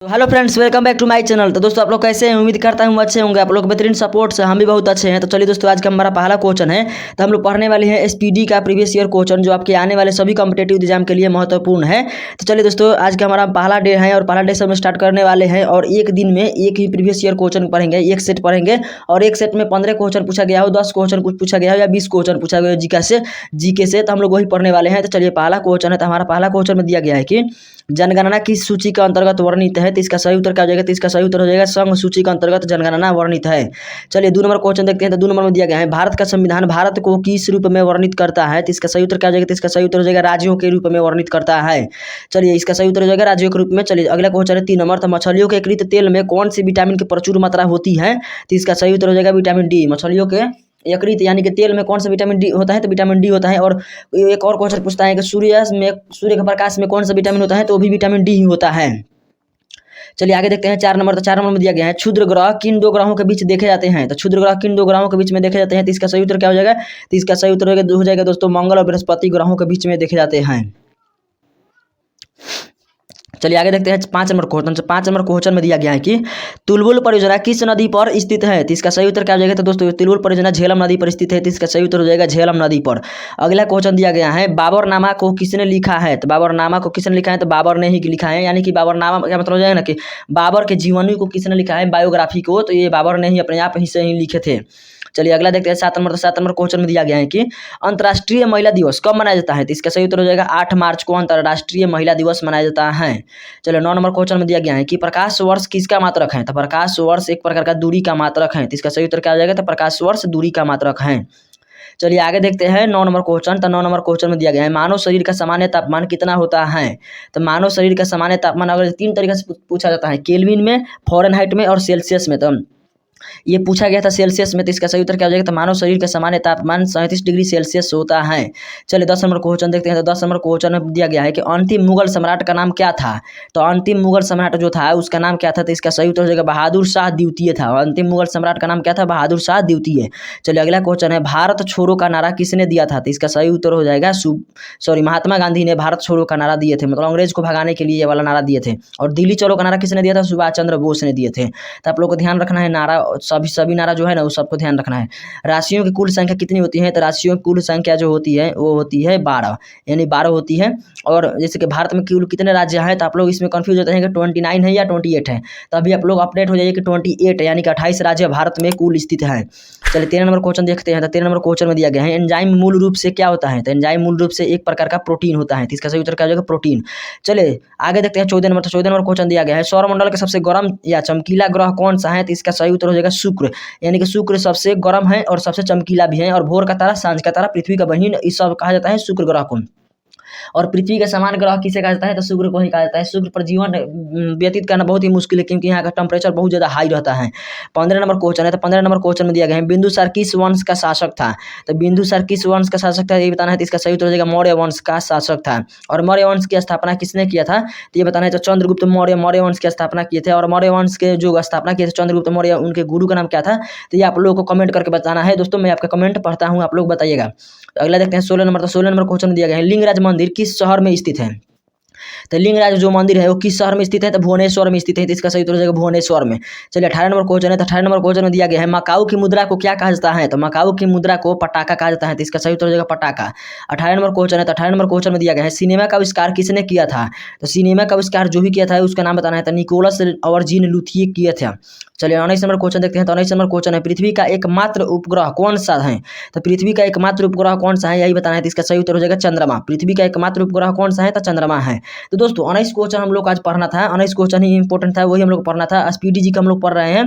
तो hello friends, welcome back to my channel. तो दोस्तों आप लोग कैसे हैं? उम्मीद करता हूँ अच्छे होंगे। आप लोग बेहतरीन सपोर्ट से हम भी बहुत अच्छे हैं। तो चलिए दोस्तों, आज का हमारा पहला क्वेश्चन है। तो हम लोग पढ़ने वाले हैं एसपीडी का प्रीवियस ईयर क्वेश्चन, जो आपके आने वाले सभी कॉम्पिटेटिव एग्जाम के लिए महत्वपूर्ण है। तो चलिए दोस्तों, आज का हमारा पहला डे है और पहला डे से हम स्टार्ट करने वाले हैं। और एक दिन में एक ही प्रीवियस ईयर क्वेश्चन पढ़ेंगे, एक सेट पढ़ेंगे। और एक सेट में 15 क्वेश्चन पूछा गया हो, 10 क्वेश्चन कुछ पूछा गया हो या 20 क्वेश्चन पूछा गया हो जीके से, तो हम लोग वही पढ़ने वाले हैं। तो चलिए, पहला क्वेश्चन है। तो हमारा पहला क्वेश्चन में दिया गया है कि जनगणना किस सूची के अंतर्गत वर्णित है। तो इसका सही उत्तर क्या हो जाएगा? तो इसका सही उत्तर हो जाएगा संघ सूची के अंतर्गत जनगणना वर्णित है। चलिए 2 नंबर क्वेश्चन देखते हैं। तो 2 नंबर में दिया गया है भारत का संविधान भारत को किस रूप में वर्णित करता है। तो इसका सही उत्तर क्या हो जाएगा? तो इसका सही उत्तर हो जाएगा राज्यों के रूप में वर्णित करता है। चलिए, इसका सही उत्तर हो जाएगा राज्यों के रूप में। चलिए अगला क्वेश्चन है 3 नंबर। तो मछलियों के कृत तेल में कौन सी विटामिन की प्रचुर मात्रा होती है। तो इसका सही उत्तर हो जाएगा विटामिन डी। मछलियों के यकृत यानी कि तेल में कौन सा विटामिन डी होता है? तो विटामिन डी होता है। और एक और क्वेश्चन पूछता है कि सूर्य के प्रकाश में कौन सा विटामिन होता है? तो वो भी विटामिन डी ही होता है। चलिए आगे देखते हैं 4 नंबर। तो 4 नंबर में दिया गया है क्षुद्र ग्रह किन 2 ग्रहों के बीच देखे जाते हैं। तो क्षुद्र ग्रह किन 2 ग्रहों के बीच में देखे जाते हैं? तो इसका सही उत्तर क्या हो जाएगा? तो इसका सही उत्तर हो जाएगा दोस्तों मंगल और बृहस्पति ग्रहों के बीच में देखे जाते हैं। चलिए आगे देखते हैं 5 नंबर क्वेश्चन। 5 नंबर क्वेश्चन में दिया गया है कि तुलबुल परियोजना किस नदी पर स्थित है। तो इसका सही उत्तर क्या हो जाएगा? तो दोस्तों तुलबुल परियोजना झेलम नदी पर स्थित है। तो इसका सही उत्तर हो जाएगा झेलम नदी पर। अगला क्वेश्चन दिया गया है बाबरनामा को किसने लिखा है। तो बाबरनामा को किसने लिखा है? तो बाबर ने ही लिखा है। यानी कि बाबरनामा क्या मतलब हो जाएगा ना कि बाबर के जीवनी को किसने लिखा है, बायोग्राफी को। तो ये बाबर ने ही अपने आप ही से ही लिखे थे। चलिए अगला देखते हैं 7 नंबर। तो 7 नंबर क्वेश्चन में दिया गया है कि अंतर्राष्ट्रीय महिला दिवस कब मनाया जाता है। तो इसका सही उत्तर हो जाएगा 8 मार्च को अंतर्राष्ट्रीय महिला दिवस मनाया जाता है। चलिए 9 नंबर क्वेश्चन में दिया गया है कि प्रकाश वर्ष किसका मात्रक है। तो प्रकाश वर्ष एक प्रकार का दूरी का मात्रक है। तो इसका सही उत्तर क्या हो जाएगा? तो प्रकाश वर्ष दूरी का मात्रक है। चलिए आगे देखते हैं 9 नंबर क्वेश्चन। तो 9 नंबर क्वेश्चन में दिया गया है मानव शरीर का सामान्य तापमान कितना होता है। तो मानव शरीर का सामान्य तापमान अगर 3 तरीके से पूछा जाता है, केल्विन में, फ़ारेनहाइट में और सेल्सियस में। तो ये पूछा गया था सेल्सियस में। तो इसका सही उत्तर क्या हो जाएगा? तो मानव शरीर का सामान्य तापमान 37 डिग्री सेल्सियस होता है। चलिए 10 नंबर क्वेश्चन देखते हैं। तो 10 नंबर क्वेश्चन में दिया गया है कि अंतिम मुगल सम्राट का नाम क्या था। तो अंतिम मुगल सम्राट जो था उसका नाम क्या था? तो इसका सही उत्तर हो जाएगा बहादुर शाह द्वितीय था। अंतिम मुगल सम्राट का नाम क्या था? बहादुर शाह द्वितीय। चलिए अगला क्वेश्चन है भारत छोड़ो का नारा किसने दिया था। तो इसका सही उत्तर हो जाएगा महात्मा गांधी ने भारत छोड़ो का नारा दिए थे। मतलब अंग्रेज को भगाने के लिए ये वाला नारा दिए थे। और दिल्ली चलो का नारा किसने दिया था? सुभाष चंद्र बोस ने दिए थे। तो आप लोग को ध्यान रखना है, नारा सभी नारा जो है ना वो सबको ध्यान रखना है। राशियों की कुल संख्या कितनी होती है। तो राशियों की कुल संख्या जो होती है वो होती है 12, यानी 12 होती है। और जैसे कि भारत में कुल कितने राज्य हैं, तो आप लोग इसमें कंफ्यूज होते हैं कि 29 है या 28 है। तो अभी आप लोग अपडेट हो जाइए कि 28 यानी कि 28 राज्य भारत में कुल स्थित है। चलिए 13 नंबर क्वेश्चन देखते हैं। तो 13 नंबर क्वेश्चन में दिया गया है एंजाइम मूल रूप से क्या होता है। तो एंजाइम मूल रूप से एक प्रकार का प्रोटीन होता है। तो इसका सही उत्तर क्या हो जाएगा? प्रोटीन। चलिए आगे देखते हैं 14 नंबर। तो 14 नंबर क्वेश्चन दिया गया है सौरमंडल का सबसे गर्म या चमकीला ग्रह कौन सा है। तो इसका सही उत्तर हो जाएगा शुक्र। यानी कि शुक्र सबसे गर्म है और सबसे चमकीला भी है। और भोर का तारा, सांझ का तारा, पृथ्वी का बहिन, इस सब कहा जाता है शुक्र ग्रह को। और पृथ्वी का समान ग्रह किसे कहा जाता है? तो शुक्र को ही कहा जाता है। शुक्र पर जीवन व्यतीत करना बहुत ही मुश्किल है, क्योंकि यहाँ का टेम्परेचर बहुत ज़्यादा हाई रहता है। 15 नंबर क्वेश्चन है। तो 15 नंबर क्वेश्चन में दिया गया है बिंदुसार किस वंश का शासक था। तो बिंदुसार किस वंश का शासक था ये बताना है। तो इसका सही उत्तर हो जाएगा मौर्य वंश का शासक था। और मौर्य वंश की स्थापना किसने किया था? तो ये बताना है। तो चंद्रगुप्त मौर्य मौर्य वंश की स्थापना किए थे। और मौर्य वंश के जो स्थापना किए थे चंद्रगुप्त मौर्य, उनके गुरु का नाम क्या था? तो ये आप लोगों को कमेंट करके बताना है। दोस्तों मैं आपका कमेंट पढ़ता हूँ, आप लोग बताइएगा। अगला देखते हैं 16 नंबर। तो 16 नंबर क्वेश्चन दिया गया है लिंगराज मंदिर किस शहर में स्थित है। तो लिंगराज जो मंदिर है वो किस शहर में स्थित है? तो भुवनेश्वर में स्थित है। तो इसका सही उत्तर हो जाएगा भुवनेश्वर में। चलिए 18 नंबर क्वेश्चन है। तो 18 नंबर क्वेश्चन में दिया गया है मकाऊ की मुद्रा को क्या कहा जाता है। तो मकाऊ की मुद्रा को पटाखा कहा जाता है। तो इसका सही उत्तर हो जाएगा पटाखा। 18 नंबर क्वेश्चन है। तो 18 नंबर क्वेश्चन में दिया गया है सिनेमा का आविष्कार किसने किया था। तो सिनेमा का आविष्कार जो भी किया था उसका नाम बताना है। तो निकोलस और जीन लुथिये किए थे। चलिए 19 नंबर क्वेश्चन देखते हैं। तो 19 नंबर क्वेश्चन है पृथ्वी का एकमात्र उपग्रह कौन सा है। तो पृथ्वी का एकमात्र उपग्रह कौन सा है यही बताना है। तो इसका सही उत्तर हो जाएगा चंद्रमा। पृथ्वी का एकमात्र उपग्रह कौन सा है? तो चंद्रमा है। तो दोस्तों 19 क्वेश्चन हम लोग आज पढ़ना था, 19 क्वेश्चन ही इंपॉर्टेंट था, वही हम लोग पढ़ना था। एसपीडी जी का हम लोग पढ़ रहे हैं।